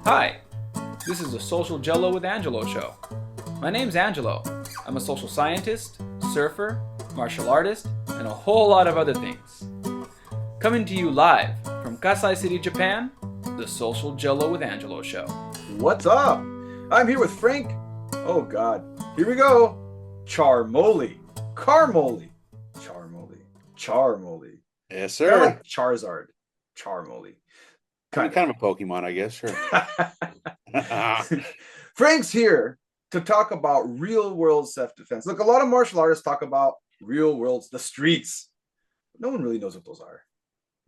Hi, this is the Social Gelo with Angelo show. My name's Angelo. I'm a social scientist, surfer, martial artist, and a whole lot of other things. Coming to you live from Kasai City, Japan, the Social Gelo with Angelo show. What's up? I'm here with Frank. Oh God, here we go. Charmoli, Carmoli, Charmoli. Yes, Kind of sir. like Charizard, Charmoli. Kind of a Pokemon, I guess. Sure. Frank's here to talk about real world self-defense. Look, a lot of martial artists talk about real worlds, the streets. No one really knows what those are.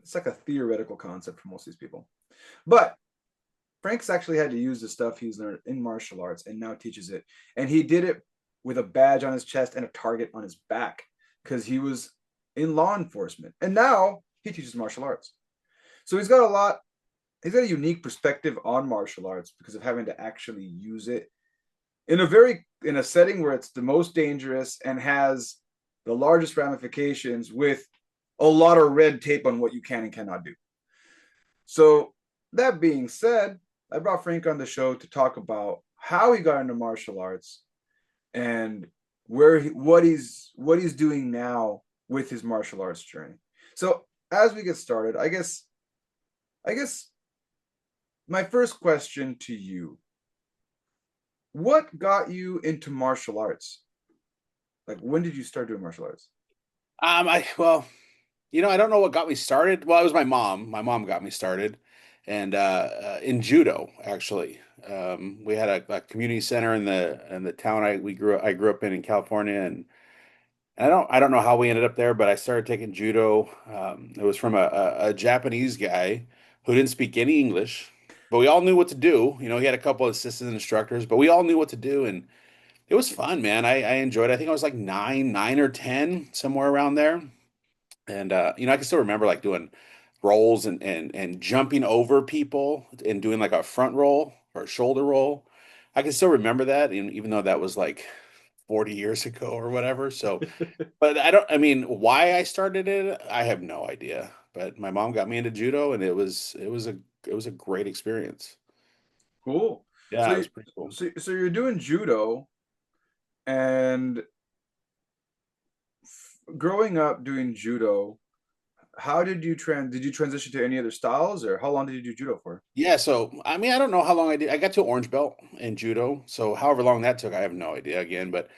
It's like a theoretical concept for most of these people. But Frank's actually had to use the stuff he's learned in martial arts and now teaches it. And he did it with a badge on his chest and a target on his back because he was in law enforcement. And now he teaches martial arts. So he's got a unique perspective on martial arts because of having to actually use it in a setting where it's the most dangerous and has the largest ramifications with a lot of red tape on what you can and cannot do. So that being said, I brought Frank on the show to talk about how he got into martial arts and what he's doing now with his martial arts journey. So as we get started, I guess my first question to you: what got you into martial arts? Like, when did you start doing martial arts? I don't know what got me started. Well, it was my mom. My mom got me started, and in judo, actually. We had a community center in the town I grew up in California, and I don't know how we ended up there, but I started taking judo. It was from a Japanese guy who didn't speak any English, but we all knew what to do. You know, he had a couple of assistant instructors, but we all knew what to do, and it was fun, man. I enjoyed it. I think I was like nine or 10, somewhere around there. And I can still remember like doing rolls and jumping over people and doing like a front roll or a shoulder roll. I can still remember that, and even though that was like 40 years ago or whatever. So, but I mean, why I started it, I have no idea. But my mom got me into judo, and it was a great experience. Cool. Yeah, it was pretty cool. So you're doing judo, and growing up doing judo, how did you transition to any other styles, or how long did you do judo for? Yeah, so I mean, I don't know how long I did. I got to orange belt in judo, so however long that took, I have no idea again. But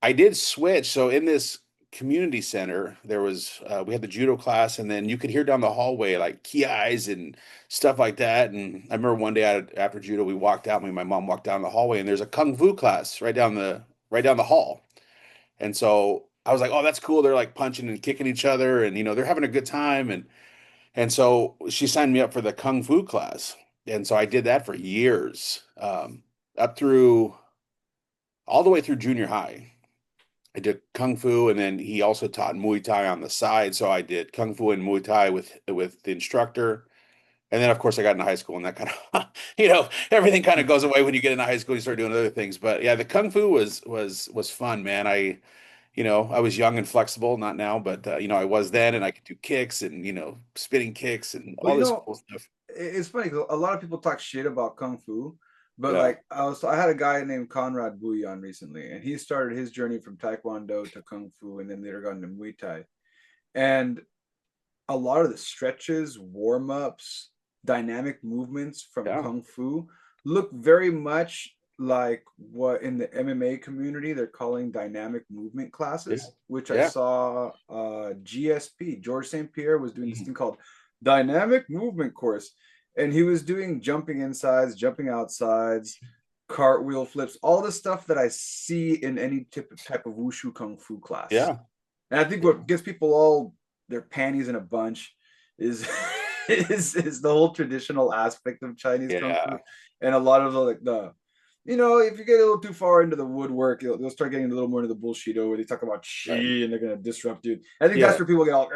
I did switch. So in this community center, there was we had the judo class, and then you could hear down the hallway like kiais and stuff like that. And I remember one day after judo, we walked out. Me and my mom walked down the hallway, and there's a kung fu class right down the hall. And so I was like, "Oh, that's cool." They're like punching and kicking each other, and they're having a good time. And so she signed me up for the kung fu class, and so I did that for years, up through all the way through junior high. I did kung fu, and then he also taught Muay Thai on the side. So I did kung fu and Muay Thai with the instructor. And then of course I got into high school, and that kind of everything kind of goes away when you get into high school. You start doing other things. But yeah, the kung fu was fun, man. I was young and flexible, not now, but I was then, and I could do kicks and spinning kicks and Well, all this cool stuff. it's funny 'cause a lot of people talk shit about kung fu, but Yeah. like I had a guy named Conrad Bouillon recently, and he started his journey from Taekwondo to kung fu, and then later got into Muay Thai. And a lot of the stretches, warm-ups, dynamic movements from Yeah. kung fu look very much like what in the MMA community they're calling dynamic movement Yeah. classes, which I Yeah. saw GSP, George St. Pierre, was doing this Mhm. thing called dynamic movement course. And he was doing jumping insides, jumping outsides, cartwheel flips, all the stuff that I see in any type of wushu kung fu class. Yeah. And I think what gets people all their panties in a bunch is is the whole traditional aspect of Chinese kung fu, Yeah. and a lot of if you get a little too far into the woodwork, they'll start getting a little more into the bullshit where they talk about chi Right. and they're gonna disrupt you. I think that's Yeah. where people get all.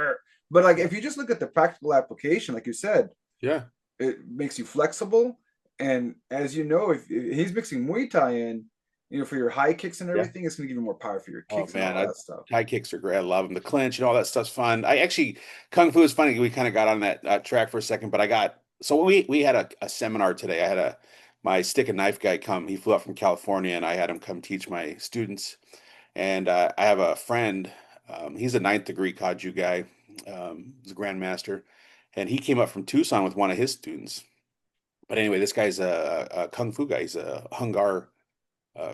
But like if you just look at the practical application, like you said, Yeah. it makes you flexible. And as you know, if he's mixing Muay Thai in, for your high kicks and Yeah. everything, it's gonna give you more power for your Oh kicks and man, all that stuff. high kicks are great. I love them. The clinch and all that stuff's fun. I actually Kung Fu is funny. We kind of got on that track for a second, but I got So we had a seminar today. I had my stick and knife guy come. He flew up from California, and I had him come teach my students. And I have a friend. He's a ninth degree Kaju guy. He's a grandmaster, and he came up from Tucson with one of his students. But anyway, this guy's a kung fu guy. He's a Hungar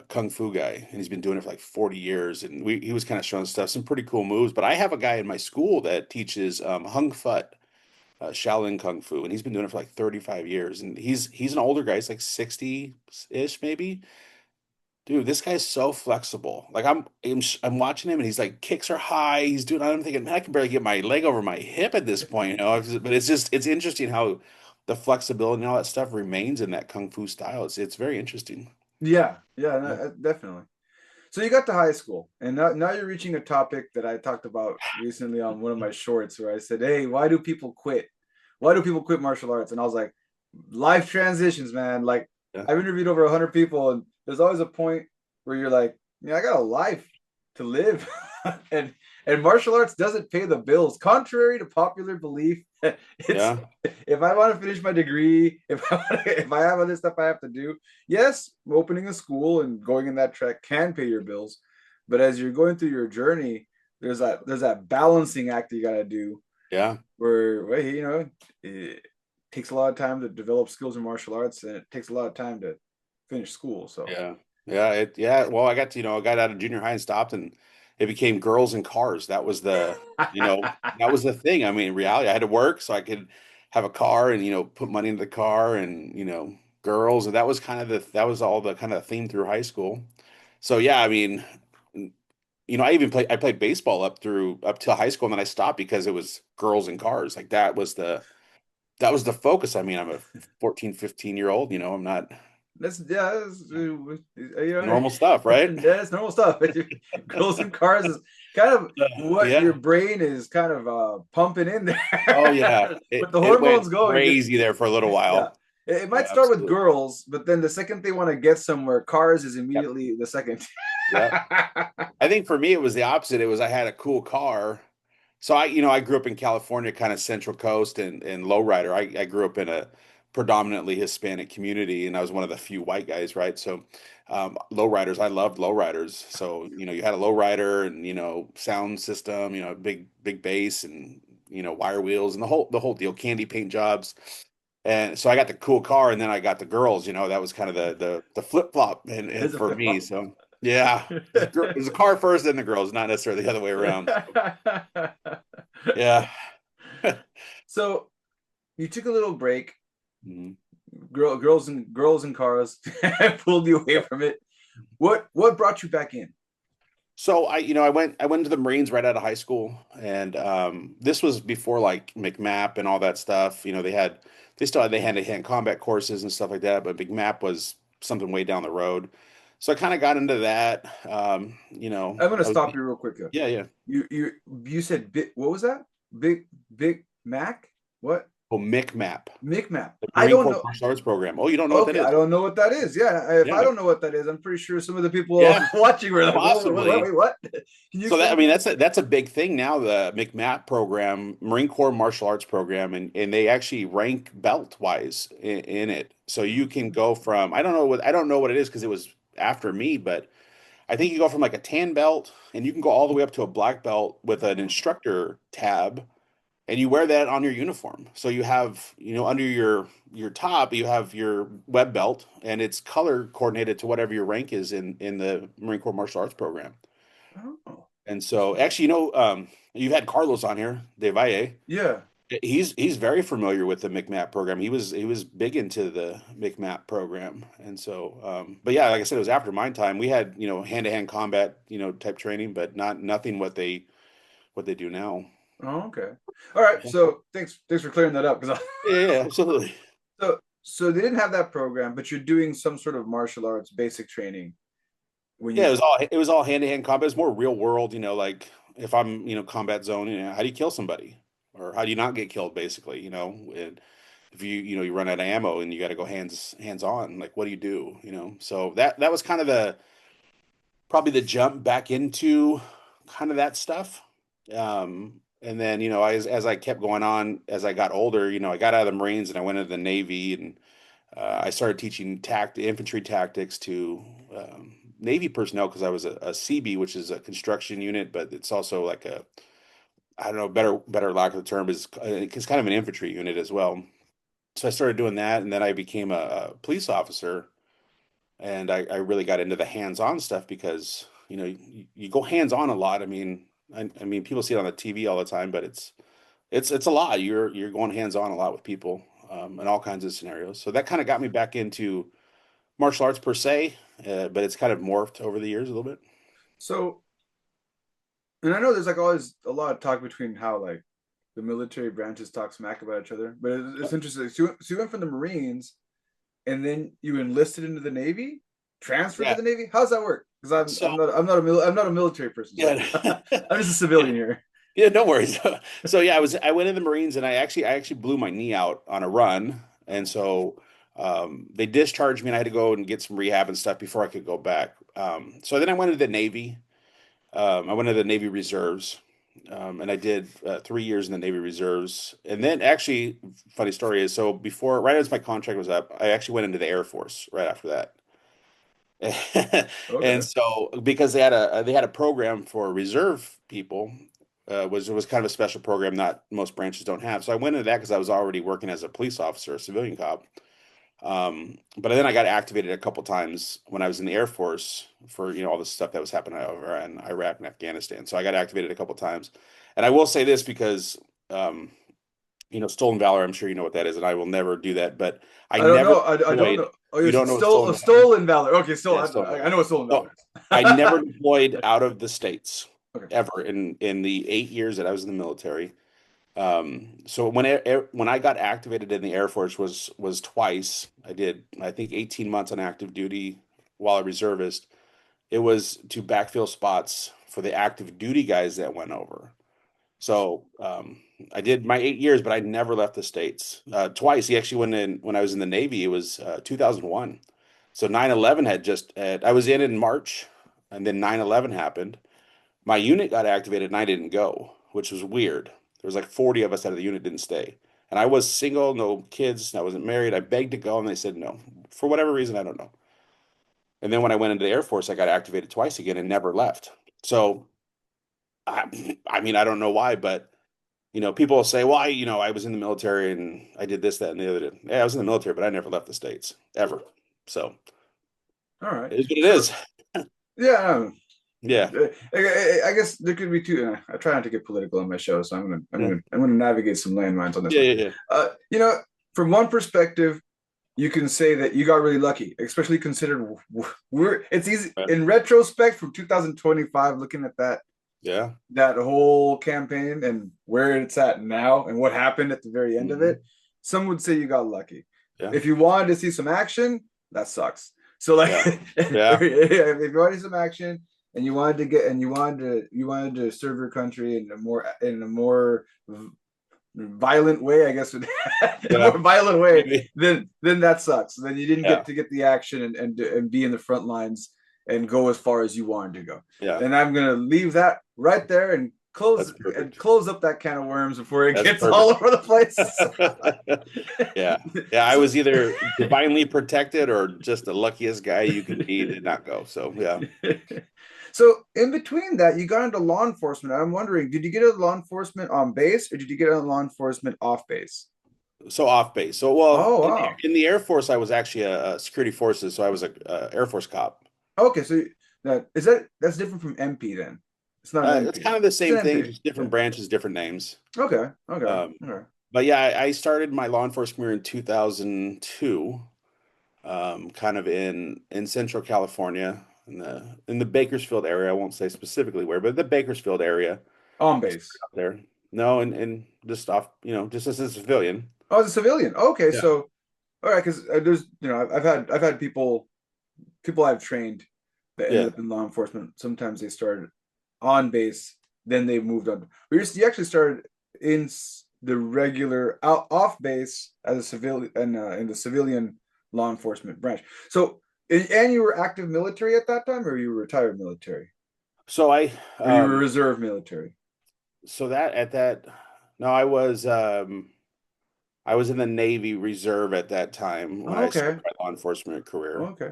kung fu guy, and he's been doing it for like 40 years. And he was kind of showing stuff, some pretty cool moves. But I have a guy in my school that teaches Hung Fut, Shaolin Kung Fu, and he's been doing it for like 35 years. And he's an older guy. He's like 60-ish maybe. Dude, this guy's so flexible. Like I'm watching him, and he's like kicks are high. He's doing. I'm thinking, man, I can barely get my leg over my hip at this point, you know. But it's interesting how the flexibility and all that stuff remains in that kung fu style. It's very interesting. Yeah, yeah, no, Yeah. definitely. So you got to high school, and now you're reaching a topic that I talked about recently on one of my shorts, where I said, "Hey, why do people quit? Why do people quit martial arts?" And I was like, "Life transitions, man. Like Yeah. I've interviewed over 100 people, and there's always a point where you're like, yeah, I got a life to live, and martial arts doesn't pay the bills, contrary to popular belief. It's Yeah. if I want to finish my degree, if I have other stuff I have to do, yes, opening a school and going in that track can pay your bills, but as you're going through your journey, there's that balancing act you got to do Yeah. where, well, it takes a lot of time to develop skills in martial arts, and it takes a lot of time to finish school. So Yeah. Yeah. Well, I got to, I got out of junior high and stopped, and it became girls and cars. That was that was the thing. I mean, in reality, I had to work so I could have a car and, put money into the car and, girls. And that was all the kind of theme through high school. So yeah, I mean, I played baseball up till high school, and then I stopped because it was girls and cars. Like that was the focus. I mean, I'm a 14, 15-year old, I'm not that's yeah, normal stuff, right? that's normal stuff. Girls and cars is kind of what your Yeah. brain is kind of pumping in Oh yeah. there with the It hormones went going. crazy there for a little Yeah, while. it Yeah, might start with absolutely. girls, but then the second they want to get somewhere, cars is Yep. immediately the second. Yep. I think for me it was the opposite. It was I had a cool car. So I grew up in California, kind of Central Coast and lowrider. I grew up in a predominantly Hispanic community, and I was one of the few white guys, right? So lowriders, I loved lowriders. So, you had a lowrider and, sound system, big bass and, wire wheels and the whole deal, candy paint jobs. And so I got the cool car, and then I got the girls, that was kind of the flip-flop and There's a for flip me. flop. So yeah, it was the car first, then the girls, not necessarily the other way around. So, yeah. So you took a little break. Mhm. Girls and cars pulled you away from it. What brought you back in? So I went to the Marines right out of high school, and this was before like McMap and all that stuff. They still had the hand-to-hand combat courses and stuff like that, but McMap was something way down the road. So I kind of got into that. I'm gonna I was stop you real quick. Yeah, yeah. You said big. What was that? Big Mac? What? Oh, McMap, McMap? the I Marine don't Corps know. Martial Arts Program. Oh, you don't know what that Okay, I is? don't know what that is. Yeah, if I Yeah, don't know what that is, I'm pretty sure some of the people yeah, watching were like, "Whoa, possibly. wait, what?" Can you So that I explain mean that? that's a big thing now, the McMap program, Marine Corps Martial Arts Program, and they actually rank belt wise in it. So you can go from I don't know what it is because it was after me, but I think you go from like a tan belt and you can go all the way up to a black belt with an instructor tab, and you wear that on your uniform. So you have, under your top, you have your web belt, and it's color coordinated to whatever your rank is in the Marine Corps Martial Arts Program. Oh, And so, actually, you've had Carlos on here, De Valle. yeah. He's very familiar with the McMap program. He was big into the McMap program, and so, but yeah, like I said, it was after my time. We had hand-to-hand combat type training, but nothing what they do now. Oh, okay. All right. Yeah, So thanks for clearing that up because yeah, absolutely. so they didn't have that program, but you're doing some sort of martial arts basic training when Yeah, you. it was all hand-to-hand combat. It's more real world, like if I'm combat zone, how do you kill somebody, or how do you not get killed, basically, and if you run out of ammo and you got to go hands on, like what do you do, so that was kind of the probably the jump back into kind of that stuff, And then, as I kept going on, as I got older, I got out of the Marines and I went into the Navy, and I started teaching infantry tactics to Navy personnel, because I was a CB, which is a construction unit, but it's also like I don't know, better lack of the term is it's kind of an infantry unit as well. So I started doing that, and then I became a police officer, and I really got into the hands-on stuff because you go hands-on a lot. I mean, people see it on the TV all the time, but it's a lot. You're going hands-on a lot with people, in all kinds of scenarios. So that kind of got me back into martial arts per se, but it's kind of morphed over the years a little bit. So, and I know there's like always a lot of talk between how like the military branches talk smack about each other, but it's interesting. So you went from the Marines, and then you enlisted into the Navy, transferred to Yeah. the Navy. How's that work? Because So I'm not a military person. So yeah, I'm just a civilian here. yeah, no worries. So yeah, I went in the Marines, and I actually blew my knee out on a run, and so they discharged me, and I had to go and get some rehab and stuff before I could go back. So then I went into the Navy. I went into the Navy Reserves, and I did 3 years in the Navy Reserves. And then, actually, funny story is, so right as my contract was up, I actually went into the Air Force right after that. And Okay. so, because they had a program for reserve people, was kind of a special program that most branches don't have. So I went into that because I was already working as a police officer, a civilian cop. But then I got activated a couple times when I was in the Air Force for all the stuff that was happening over in Iraq and Afghanistan. So I got activated a couple times, and I will say this because um, stolen valor. I'm sure you know what that is, and I will never do that. But I I don't never know. I don't deployed. know. Oh, You you don't know what stole stolen a valor is? stolen valor. Okay, Yeah, stolen I valor. know what stolen So valor I never is. deployed out of the States Okay. ever in the 8 years that I was in the military. So when I got activated in the Air Force was twice. I did, I think, 18 months on active duty while a reservist. It was to backfill spots for the active duty guys that went over. So I did my 8 years, but I never left the States. Twice. He actually went in when I was in the Navy. It was 2001. So 9/11 I was in March, and then 9/11 happened. My unit got activated and I didn't go, which was weird. There was like 40 of us out of the unit didn't stay. And I was single, no kids, I wasn't married. I begged to go and they said no. For whatever reason, I don't know. And then when I went into the Air Force, I got activated twice again and never left. So I don't know why, but people will say, well, I was in the military and I did this, that, and the other. Yeah, I was in the military, but I never left the States ever. So All right. it is what it So is. yeah, Yeah. I guess there could be two. I try not to get political on my show, so Yeah. I'm gonna navigate some landmines on this Yeah. one. Yeah. Yeah. From one perspective, you can say that you got really lucky, especially considered it's easy Right. in retrospect from 2025, looking at Yeah. that whole campaign and where it's at now and what happened at the very end of Mhm. it. Some would say you got lucky. Yeah. If you wanted to see some action, that sucks. So like Yeah. Yeah. if you wanted some action and you wanted to serve your country in a more violent way, I guess, in a Yeah. more violent way, Maybe. then that sucks. Then you didn't Yeah. get the action and be in the front lines and go as far as you wanted to go. Yeah. And I'm gonna leave that right there and That's perfect. close up that can of worms before it That's gets all perfect. over the place. Yeah. Yeah. I So, was either divinely protected or just the luckiest guy you could be to not go. So yeah. so in between that, you got into law enforcement. I'm wondering, did you get into law enforcement on base or did you get into law enforcement off base? So off base. So well, Oh in wow. in the Air Force, I was actually a security forces. So I was a Air Force cop. Okay, so that's different from MP then. It's not an It's MP. kind of the It's same an thing, MP. just Yeah. different branches, different names. Okay. Okay. Um, Okay. but yeah, I started my law enforcement career in 2002, kind of in Central California, in the Bakersfield area. I won't say specifically where, but the Bakersfield area. On I started base. out there. No, and just off, just as a civilian. Oh, as a civilian. Okay, Yeah. so all right, because there's I've had people I've trained that ended Yeah. up in law enforcement. Sometimes they started on base, then they moved on. But you actually started in the regular off base as a civilian in the civilian law enforcement branch. So and you were active military at that time, or you were retired military, So I, or you were um, reserve military. So that at that, no, I was in the Navy Reserve at that time when Oh, I started okay. my law enforcement career. Okay.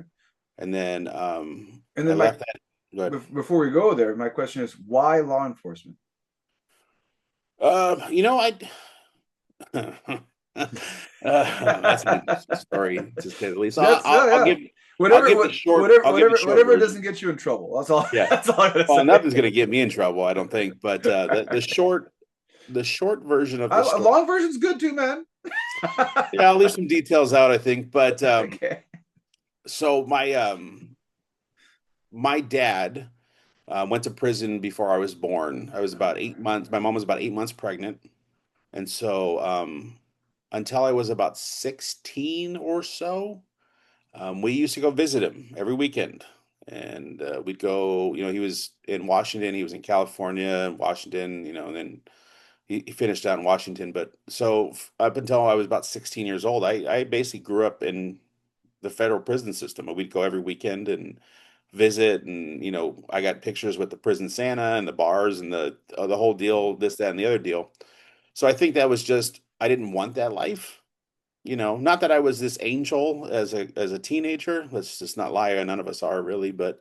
And then And I then left that. Good. before we go there, my question is why law enforcement? You know, I that's an interesting story to say the least. So That's I'll yeah. give I'll give the short Whatever version. doesn't get you in trouble. That's all. Yeah. That's all I gotta Well, say. nothing's gonna get me in trouble, I don't think. But the short version of the A story. long version's good too, man. Yeah, I'll leave some details out, I think. But Okay. so my dad went to prison before I was born. I was about 8 months. My mom was about 8 months pregnant, and so until I was about 16 or so, we used to go visit him every weekend. And we'd go, he was in Washington, he was in California, Washington, and then he finished out in Washington. But so up until I was about 16 years old, I basically grew up in the federal prison system. And we'd go every weekend and visit. And, I got pictures with the prison Santa and the bars and the whole deal, this, that, and the other deal. So I think that was just, I didn't want that life. Not that I was this angel as a teenager. Let's just not lie. None of us are really, but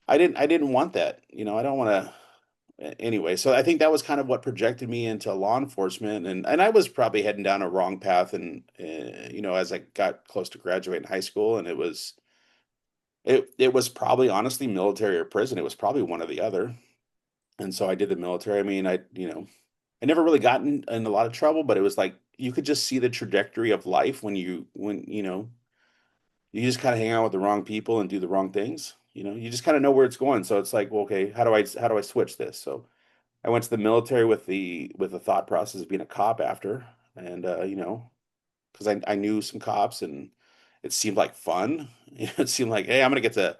I didn't want that. I don't want to anyway. So I think that was kind of what projected me into law enforcement, and I was probably heading down a wrong path. And as I got close to graduating high school, and it was probably honestly military or prison. It was probably one or the other. And so I did the military. I mean, I never really got in a lot of trouble, but it was like you could just see the trajectory of life when you just kind of hang out with the wrong people and do the wrong things. You just kind of know where it's going. So it's like, well, okay, how do I switch this? So I went to the military with the thought process of being a cop after, and because I knew some cops and it seemed like fun. It seemed like, hey, I'm gonna get to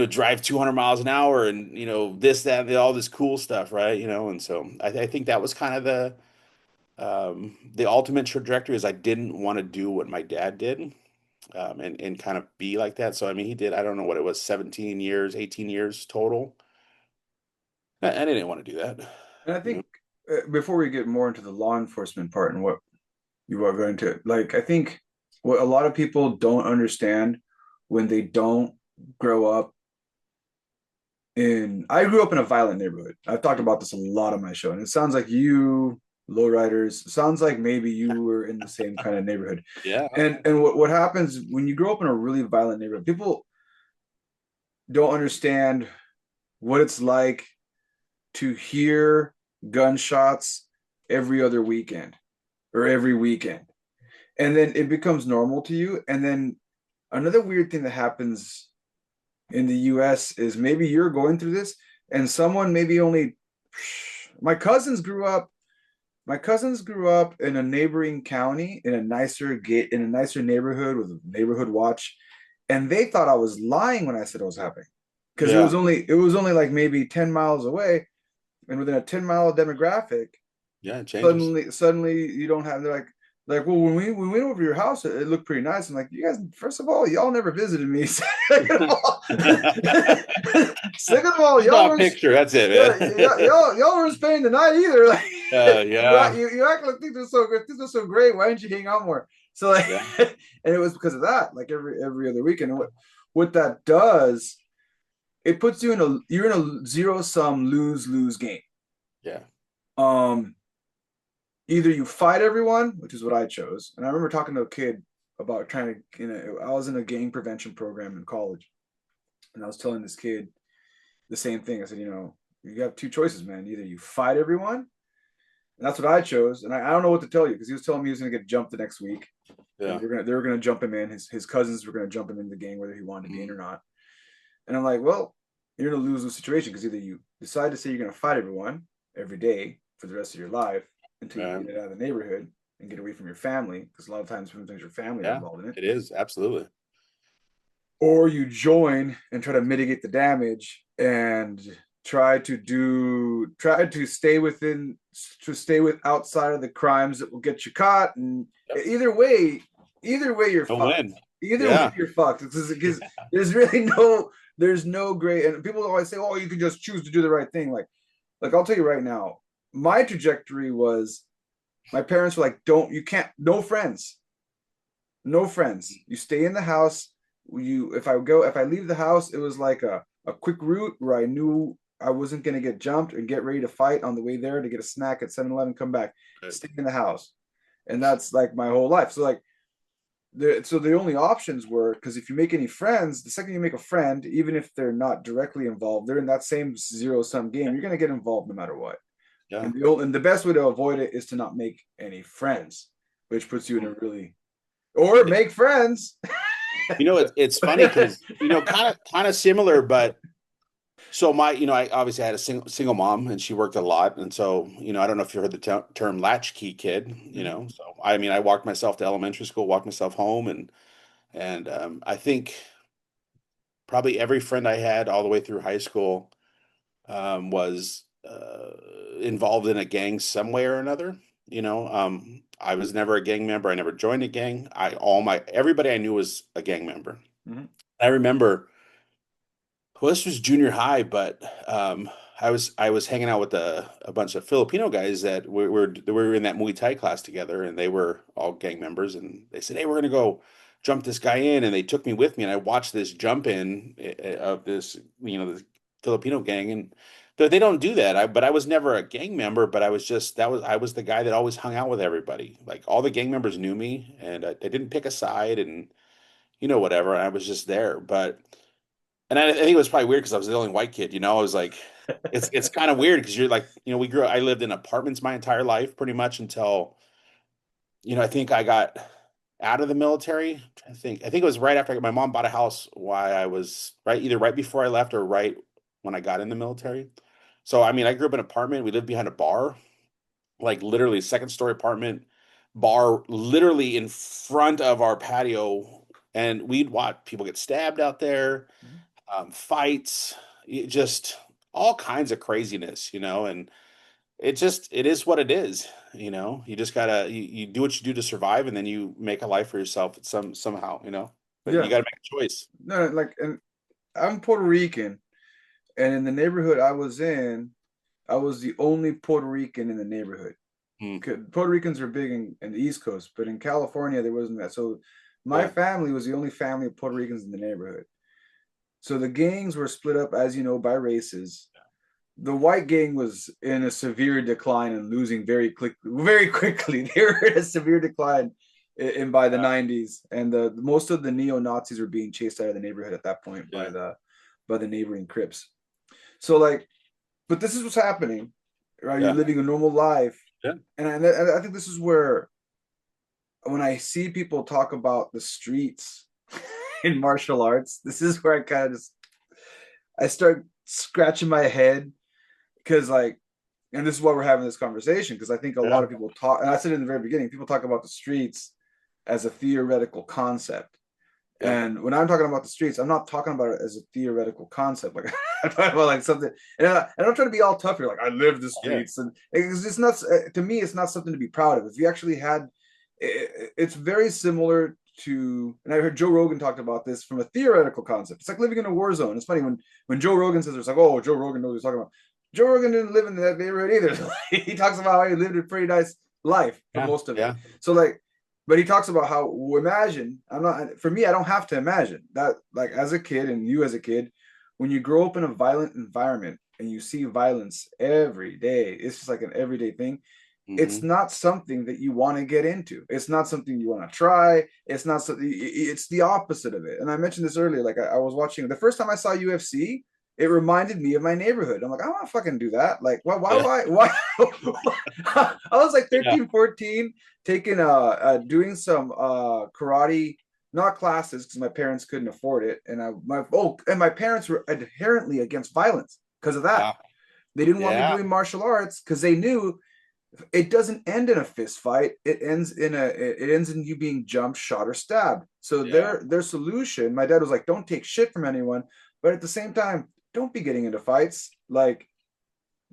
drive 200 miles an hour and this, that, and all this cool stuff, right? And so I think that was kind of the ultimate trajectory is I didn't want to do what my dad did, and kind of be like that. So I mean, he did, I don't know what it was, 17 years, 18 years total. I didn't want to do that. And I You know? think before we get more into the law enforcement part and what you are going to like, I think what a lot of people don't understand when they don't grow up I grew up in a violent neighborhood. I've talked about this a lot on my show, and it sounds like you lowriders sounds like maybe you were in the same kind of neighborhood. Yeah. And what happens when you grow up in a really violent neighborhood, people don't understand what it's like to hear gunshots every other weekend or every weekend. And then it becomes normal to you. And then another weird thing that happens in the US is maybe you're going through this and someone maybe only my cousins grew up in a neighboring county in a nicer neighborhood with a neighborhood watch, and they thought I was lying when I said it was happening because Yeah. it was only like maybe 10 miles away, and within a 10-mile demographic, Yeah. It changes. suddenly you don't have, they're like, well, when we went over to your house, it looked pretty nice. I'm like, you guys, first of all, y'all never visited me. Second of all, second of all, y'all Draw a weren't, picture. That's it, yeah, man. y'all weren't spending the night either. Like, Yeah. you act like things are so good, things are so great. Why didn't you hang out more? So like, Yeah. and it was because of that. Like every other weekend, and what that does, it puts you in a zero sum lose game. Yeah. Um, Either you fight everyone, which is what I chose. And I remember talking to a kid about trying to, I was in a gang prevention program in college, and I was telling this kid the same thing. I said, you have two choices, man. Either you fight everyone, and that's what I chose. And I don't know what to tell you because he was telling me he was going to get jumped the next week. Yeah. They were gonna jump him in. His cousins were gonna jump him in the gang whether he wanted to be in or not. And I'm like, well, you're in a lose-lose situation because either you decide to say you're gonna fight everyone every day for the rest of your life until you get out of the neighborhood and get away from your family, because a lot of times sometimes your family are involved in it. It is absolutely. Or you join and try to mitigate the damage and try to stay outside of the crimes that will get you caught. And either way you're No fucked. win. Either way you're fucked because there's really there's no gray. And people always say, oh, you can just choose to do the right thing. Like I'll tell you right now, my trajectory was my parents were like, don't, you can't, no friends, no friends. You stay in the house. If I leave the house, it was like a quick route where I knew I wasn't going to get jumped and get ready to fight on the way there to get a snack at 7-Eleven, come back, stay in the house. And that's like my whole life. So like, the only options were, because if you make any friends, the second you make a friend, even if they're not directly involved, they're in that same zero-sum game, you're going to get involved no matter what. Yeah. And the best way to avoid it is to not make any friends, which puts you in a really, or make friends. It's funny because kind of similar, but so I obviously had a single mom, and she worked a lot, and so I don't know if you heard the term latchkey kid. So I walked myself to elementary school, walked myself home, and I think probably every friend I had all the way through high school was involved in a gang some way or another. I was never a gang member. I never joined a gang. Everybody I knew was a gang member. Mm-hmm. I remember, well, this was junior high, but I was hanging out with a bunch of Filipino guys that we were in that Muay Thai class together, and they were all gang members. And they said, "Hey, we're gonna go jump this guy in," and they took me with me, and I watched this jump in of this Filipino gang, and they don't do that. But I was never a gang member, but I was the guy that always hung out with everybody. Like all the gang members knew me, and I didn't pick a side, and whatever. I was just there, but. And I think it was probably weird because I was the only white kid. I was like, it's kind of weird because you're like, I lived in apartments my entire life pretty much until, I think I got out of the military. I think it was right after my mom bought a house while I was either right before I left or right when I got in the military. So, I grew up in an apartment. We lived behind a bar, like literally second story apartment, bar literally in front of our patio. And we'd watch people get stabbed out there, fights, just all kinds of craziness, and it is what it is. You just gotta you do what you do to survive, and then you make a life for yourself somehow, but you Yeah. gotta make a choice. No, like, and I'm Puerto Rican, and in the neighborhood I was in, I was the only Puerto Rican in the neighborhood. Hmm. Puerto Ricans are big in the East Coast, but in California there wasn't that. So my Yeah. family was the only family of Puerto Ricans in the neighborhood. So the gangs were split up, as you know, by races. The white gang was in a severe decline and losing very quickly. They were in a severe decline in by the Yeah. 90s, and the most of the neo Nazis were being chased out of the neighborhood at that point Yeah. by the neighboring Crips. So like, but this is what's happening, right? You're Yeah. living a normal life, Yeah. and I think this is where when I see people talk about the streets in martial arts, this is where I kind of I start scratching my head because like, and this is why we're having this conversation, because I think a lot Yeah. of people talk, and I said in the very beginning, people talk about the streets as a theoretical concept. Yeah. And when I'm talking about the streets, I'm not talking about it as a theoretical concept. Like I'm talking about like something, and I'm trying to be all tough here. Like I live the Yeah. streets, and it's not, to me, it's not something to be proud of. If you actually had, it's very similar to, and I heard Joe Rogan talked about this from a theoretical concept. It's like living in a war zone. It's funny when Joe Rogan says, it's like, oh, Joe Rogan knows what he's talking about. Joe Rogan didn't live in that neighborhood either. He talks about how he lived a pretty nice life for Yeah. most of it. Yeah. So like, but he talks about how, imagine, I'm not, for me, I don't have to imagine that, like as a kid and you as a kid, when you grow up in a violent environment and you see violence every day, it's just like an everyday thing. It's Hmm. not something that you want to get into. It's not something you want to try. It's not something, it's the opposite of it. And I mentioned this earlier, like I was watching, the first time I saw UFC, it reminded me of my neighborhood. I'm like, I don't want to fucking do that. Like, Yeah. why? I was like Yeah. 13, 14, taking doing some karate, not classes because my parents couldn't afford it. And my parents were inherently against violence because of that. Yeah. They didn't want me Yeah. doing martial arts because they knew it doesn't end in a fist fight. It ends in you being jumped, shot, or stabbed. So Yeah. their solution, my dad was like, don't take shit from anyone, but at the same time, don't be getting into fights. Like,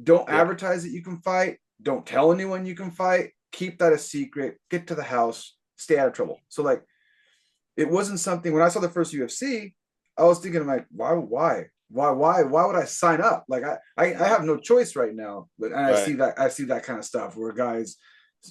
don't Yeah. advertise that you can fight. Don't tell anyone you can fight. Keep that a secret. Get to the house. Stay out of trouble. So like, it wasn't something. When I saw the first UFC, I was thinking like, why? why would I sign up? Like I have no choice right now. But and Right. I see that kind of stuff where guys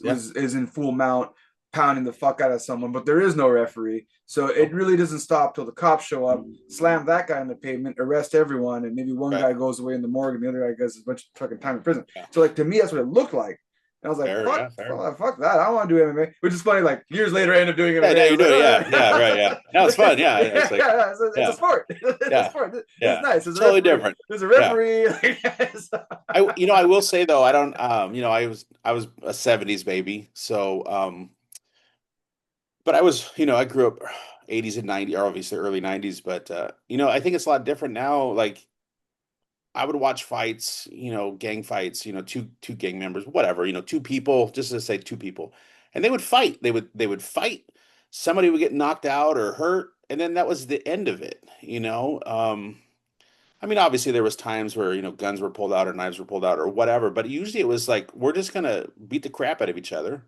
Yeah. is in full mount pounding the fuck out of someone, but there is no referee. So it Nope. really doesn't stop till the cops show up, slam that guy on the pavement, arrest everyone, and maybe one Right. guy goes away in the morgue and the other guy gets a bunch of fucking time in prison. Yeah. So like to me, that's what it looked like. And I was like, Fair, fuck, yeah, fair. fuck that. I don't want to do MMA. Which is funny. Like years later, I end up doing MMA. Yeah, no, I you was do. like, Yeah, yeah, right, yeah. No, it's fun. Yeah, it's like, yeah, it's a yeah, sport. It's a yeah, sport. yeah. It's nice. There's a Totally referee. different. There's a Yeah. referee. I will say though, I don't, I was a '70s baby, so, but I was, I grew up '80s and '90s, or obviously early '90s, but, I think it's a lot different now. Like, I would watch fights, gang fights, two gang members, whatever, two people, just to say two people, and they would fight. They would fight. Somebody would get knocked out or hurt, and then that was the end of it. I mean, obviously there was times where, guns were pulled out or knives were pulled out or whatever, but usually it was like we're just gonna beat the crap out of each other.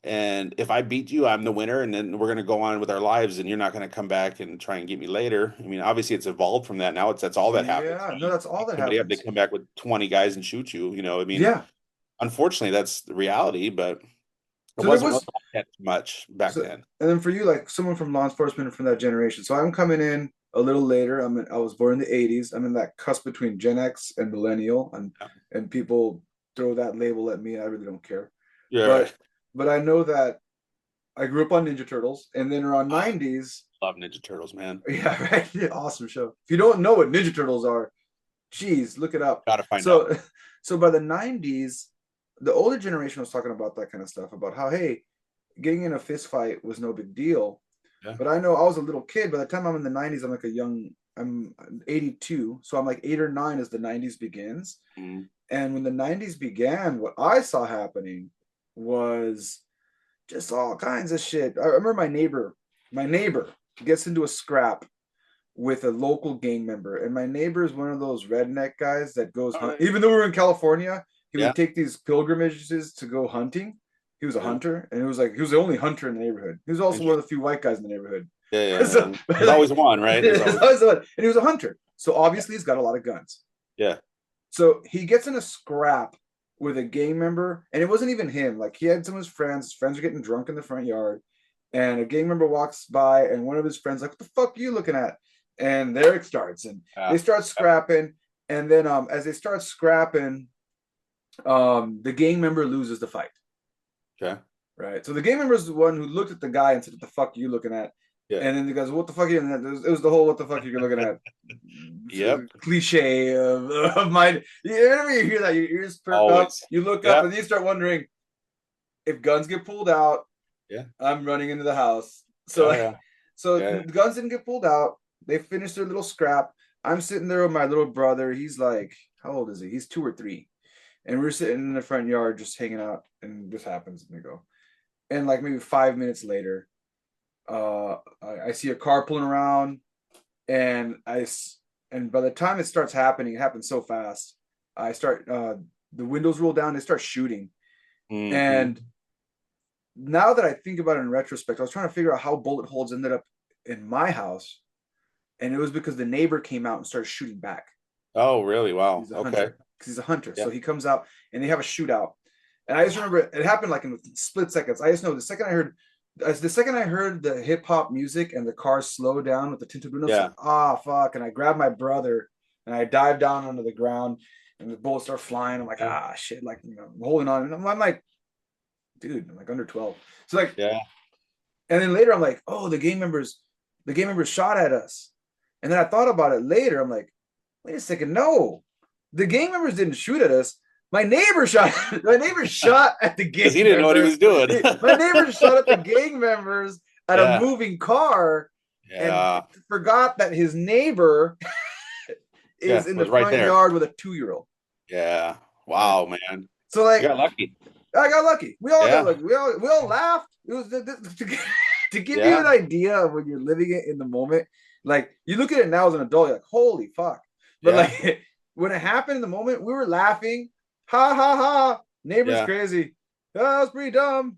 And if I beat you, I'm the winner, and then we're gonna go on with our lives, and you're not gonna come back and try and get me later. I mean, obviously it's evolved from that. Now that's all that happens. Yeah, no, that's all that Somebody have to happens. come back with 20 guys and shoot you. I mean, Yeah. unfortunately that's the reality, but it So there wasn't really was like that much back so, then. and then for you, like someone from law enforcement from that generation. So I'm coming in a little later. I was born in the '80s. I'm in that cusp between Gen X and millennial, and people throw that label at me. I really don't care. Yeah, right. But I know that I grew up on Ninja Turtles, and then around '90s. Love Ninja Turtles, man. Yeah, right. Yeah, awesome show. If you don't know what Ninja Turtles are, geez, look it up. Gotta find So, out. so by the '90s, the older generation was talking about that kind of stuff about how, hey, getting in a fist fight was no big deal. Yeah. But I know I was a little kid. By the time I'm in the '90s, I'm 82, so I'm like 8 or 9 as the '90s begins. Mm-hmm. And when the '90s began, what I saw happening was just all kinds of shit. I remember my neighbor gets into a scrap with a local gang member, and my neighbor is one of those redneck guys that goes hunt. Even though we were in California, he Yeah. would take these pilgrimages to go hunting. He was a Yeah. hunter, and it was like he was the only hunter in the neighborhood. He was also one of the few white guys in the neighborhood. Yeah, yeah. So, There's always one, right? There's always one. And he was a hunter, so obviously he's got a lot of guns. Yeah. So he gets in a scrap with a gang member, and it wasn't even him. Like he had some of his friends. His friends were getting drunk in the front yard, and a gang member walks by, and one of his friends like, "What the fuck are you looking at?" And there it starts, and they start scrapping. And then as they start scrapping, the gang member loses the fight. Okay. Right. So the gang member is the one who looked at the guy and said, "What the fuck are you looking at?" Yeah. And then the guys, "What the fuck are you?" And it was the whole "what the fuck are you looking at?" Yep. Cliche of mine. Whenever you hear that, your ears perk up. You look up and you start wondering if guns get pulled out. Yeah. I'm running into the house. So the guns didn't get pulled out. They finished their little scrap. I'm sitting there with my little brother. He's like, how old is he? He's 2 or 3. And we're sitting in the front yard just hanging out, and this happens. And they go. And like maybe 5 minutes later, I see a car pulling around, and by the time it starts happening, it happens so fast. I start the windows roll down, they start shooting. Mm-hmm. And now that I think about it in retrospect, I was trying to figure out how bullet holes ended up in my house. And it was because the neighbor came out and started shooting back. Oh, really? Wow. Okay. Because he's a hunter. Yeah. So he comes out and they have a shootout. And I just remember it happened like in split seconds. I just know the second I heard the hip hop music and the car slow down with the tinted windows, like, fuck. And I grabbed my brother and I dived down onto the ground and the bullets start flying. I'm like, shit, like, I'm holding on. And I'm like, dude, I'm like under 12. So like, and then later I'm like, oh, the gang members shot at us. And then I thought about it later. I'm like, wait a second, no, the gang members didn't shoot at us. My neighbor shot at the gang members. He didn't know what he was doing. My neighbor shot at the gang members at a moving car and forgot that his neighbor is in the front yard with a 2-year-old. Yeah. Wow, man. So like, you got lucky. I got lucky. We all got lucky. We all laughed. It was to give you an idea of when you're living it in the moment. Like you look at it now as an adult, you're like, holy fuck. But like when it happened in the moment, we were laughing. Ha ha ha. Neighbor's crazy. Oh, that was pretty dumb.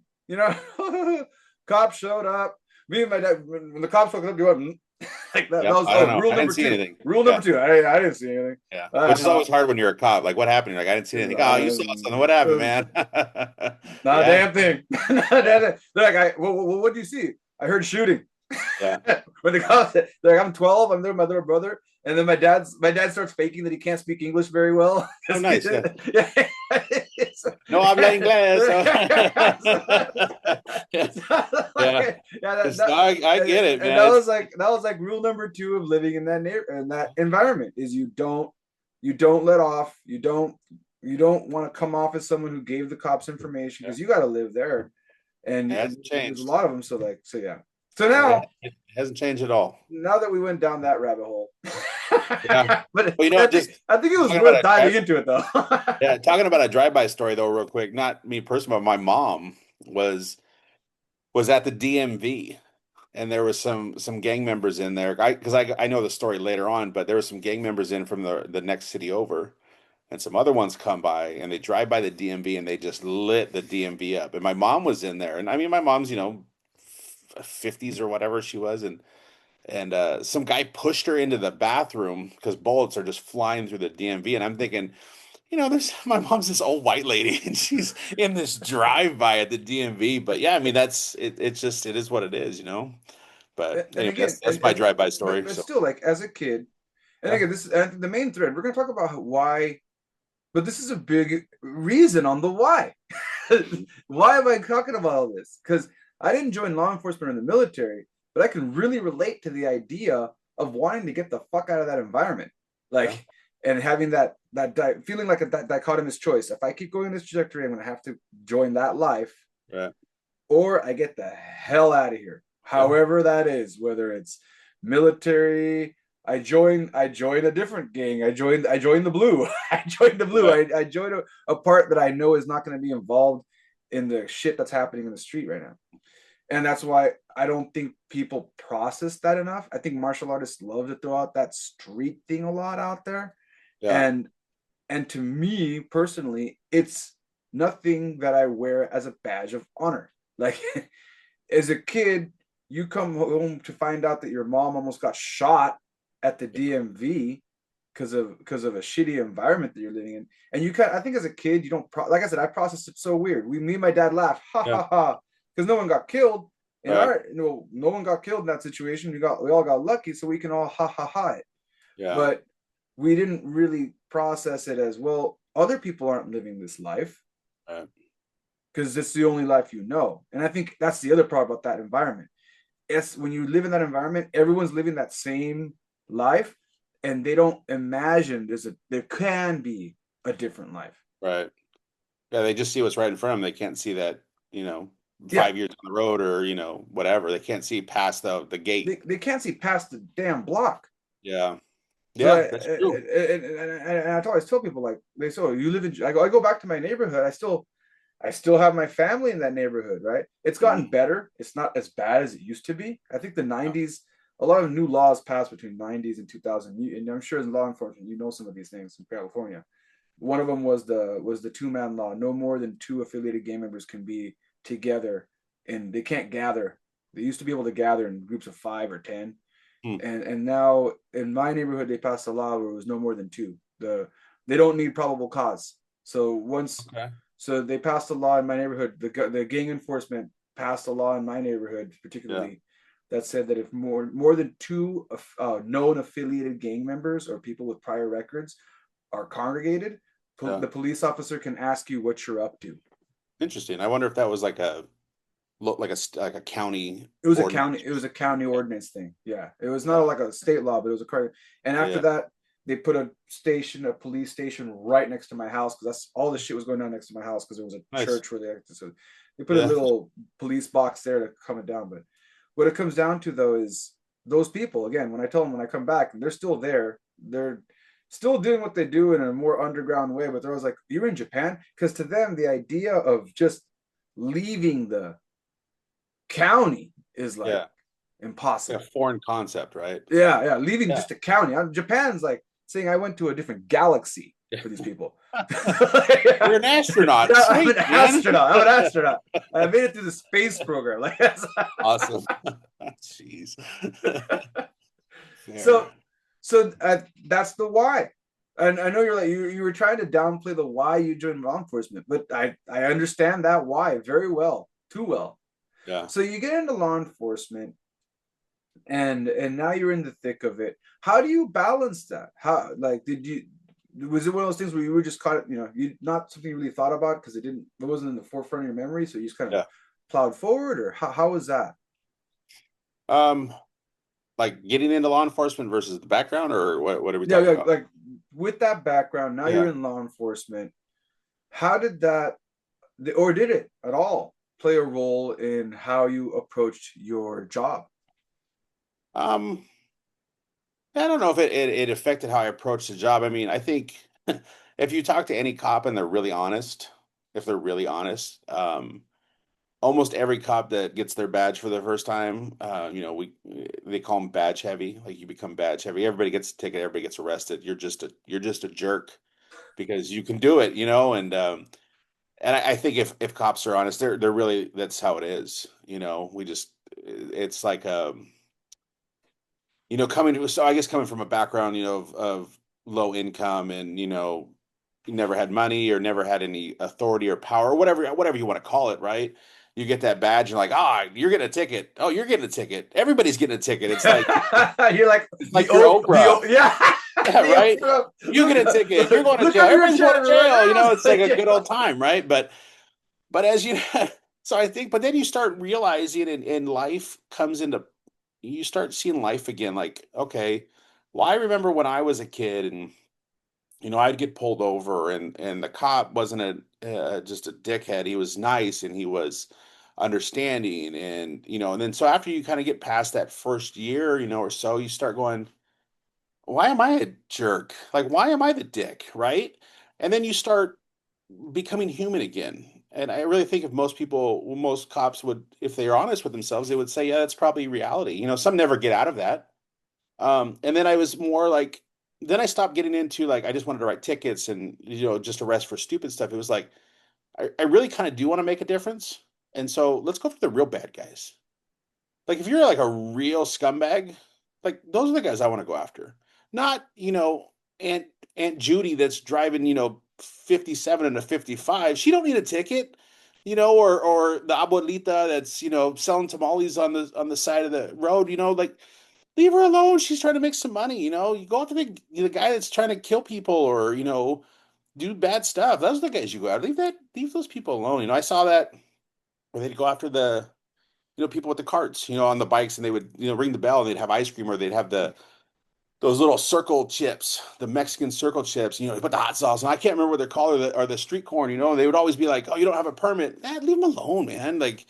Cops showed up. Me and my dad, when the cops showed up, Like that Yep. was I don't know. rule I didn't number see two. anything. Rule Yeah. number two. I didn't see anything. Yeah. Which is always hard when you're a cop. Like, what happened? You're like, I didn't see anything. Oh, you saw something. What happened, man? Not a Yeah. damn thing. Not a damn thing. They're like, what do you see? I heard shooting. Yeah. When the cops, they're like, I'm 12. I'm there with my little brother, and then my dad starts faking that he can't speak English very well. Oh, nice. Yeah. It's- No habla inglés. yeah, Yeah. I get it, and man. that was like rule number two of living in that environment is you don't let off, you don't want to come off as someone who gave the cops information because you got to live there, and It hasn't there's changed. a lot of them. So yeah. So now It hasn't changed at all. now that we went down that rabbit hole, Yeah. but Well, I think it was talking worth about diving into it though. Yeah, talking about a drive-by story though, real quick. Not me personally, but my mom was at the DMV, and there was some gang members in there. I know the story later on, but there were some gang members in from the next city over, and some other ones come by, and they drive by the DMV, and they just lit the DMV up. And my mom was in there, and I mean, my mom's 50s or whatever she was, and some guy pushed her into the bathroom because bullets are just flying through the DMV, and I'm thinking, there's my mom's this old white lady, and she's in this drive-by at the DMV. But yeah, I mean, that's it. It's just it is what it is. But And anyway, again, that's my drive-by story. but So still, like as a kid, and yeah. again, this is and the main thread. We're going to talk about why, but this is a big reason on the why. Why am I talking about all this? Because I didn't join law enforcement or the military, but I can really relate to the idea of wanting to get the fuck out of that environment, like, and having that feeling like that dichotomous choice. If I keep going this trajectory, I'm going to have to join that life, Right. or I get the hell out of here. However that is, whether it's military, I join a different gang. I joined the blue. I joined the blue. Right. I joined a part that I know is not going to be involved in the shit that's happening in the street right now. And that's why I don't think people process that enough. I think martial artists love to throw out that street thing a lot out there. Yeah. And to me personally, it's nothing that I wear as a badge of honor. Like as a kid, you come home to find out that your mom almost got shot at the DMV because of a shitty environment that you're living in. And I think as a kid, you don't like I said, I processed it so weird. Me and my dad laughed, ha ha ha, because no one got killed. And no one got killed in that situation. We all got lucky, so we can all ha ha ha it. Yeah. But we didn't really process it as, well, other people aren't living this life. Because it's the only life you know. And I think that's the other part about that environment. It's when you live in that environment, everyone's living that same life, and they don't imagine there can be a different life. Right. Yeah, they just see what's right in front of them. They can't see that, 5 years on the road or, whatever. They can't see past the gate. They can't see past the damn block. Yeah. Yeah, So that's true. And I always tell people, like, they say, you live in, I go back to my neighborhood. I still have my family in that neighborhood, right? It's gotten better. It's not as bad as it used to be. I think the 90s, a lot of new laws passed between 90s and 2000. And I'm sure as law enforcement, some of these things in California. One of them was the 2-man law. No more than 2 affiliated gang members can be together, and they can't gather. They used to be able to gather in groups of 5 or 10. And now in my neighborhood, they passed a law where it was no more than 2. They don't need probable cause. So they passed a law in my neighborhood. The gang enforcement passed a law in my neighborhood, particularly, that said that if more than 2 known affiliated gang members or people with prior records are congregated, the police officer can ask you what you're up to. Interesting. I wonder if that was like a county. It was ordinance. It was a county ordinance thing. Yeah, it was not like a state law, but it was a. And after that, they put a police station right next to my house, because that's all the shit was going on next to my house, because there was a church where they put a little police box there to calm it down. But what it comes down to, though, is those people, again, when I tell them when I come back, they're still there. They're still doing what they do in a more underground way, but they're always like, you're in Japan? Because to them, the idea of just leaving the county is like impossible. A foreign concept, right? Yeah. Leaving just a county. Japan's like saying I went to a different galaxy for these people. You're an astronaut. Yeah, I'm an astronaut. I made it through the space program. Like, that's awesome. Jeez. So, that's the why. And I know you're like you were trying to downplay the why you joined law enforcement, but I understand that why very well, too well. Yeah. So you get into law enforcement, and now you're in the thick of it. How do you balance that? How, like, did you, was it one of those things where you were just caught, you not something you really thought about because it wasn't in the forefront of your memory, so you just kind of Yeah. plowed forward, or how was that? Um, like getting into law enforcement versus the background, or what are we Yeah, talking like, about? with that background, now you're Yeah. in law enforcement. How did that, or did it at all play a role in how you approached your job? Um, I don't know if it affected how I approached the job. I mean, I think if you talk to any cop and they're really honest, if they're really honest, almost every cop that gets their badge for the first time, they call them badge heavy. Like you become badge heavy. Everybody gets a ticket. Everybody gets arrested. You're just a jerk because you can do it, and I think if cops are honest, they're really that's how it is. We just it's like so I guess coming from a background, of low income and, never had money or never had any authority or power, whatever you want to call it, right? You get that badge, you're like, you're getting a ticket. Oh, you're getting a ticket. Everybody's getting a ticket. It's like You're like like you're Oprah. yeah, Yeah, the right. Oprah, You get a ticket. You're going to look jail. under your Everybody's going chair, to right? jail. It's like a Yeah. good old time, right? But as you so I think, but then you start realizing and life comes into you start seeing life again, like, okay, well, I remember when I was a kid and I'd get pulled over and the cop wasn't just a dickhead. He was nice and he was understanding and then so after you kind of get past that first year, or so, you start going, why am I a jerk? Like, why am I the dick, right? And then you start becoming human again. And I really think if most cops would, if they're honest with themselves, they would say, yeah, that's probably reality. Some never get out of that. And then I was more like, then I stopped getting into like, I just wanted to write tickets and, just arrest for stupid stuff. It was like, I really kind of do want to make a difference. And so let's go for the real bad guys. Like if you're like a real scumbag, like those are the guys I want to go after. Not, Aunt Aunt Judy that's driving, 57 and a 55. She don't need a ticket, or the abuelita that's, selling tamales on the side of the road, like leave her alone. She's trying to make some money, You go after the guy that's trying to kill people or, do bad stuff. Those are the guys you go after. Leave those people alone. I saw that where they'd go after the people with the carts, on the bikes, and they would, ring the bell and they'd have ice cream or they'd have those little circle chips, the Mexican circle chips, you put the hot sauce. And I can't remember what they're called or the street corn, and they would always be like, oh, you don't have a permit. Leave them alone, man. Like,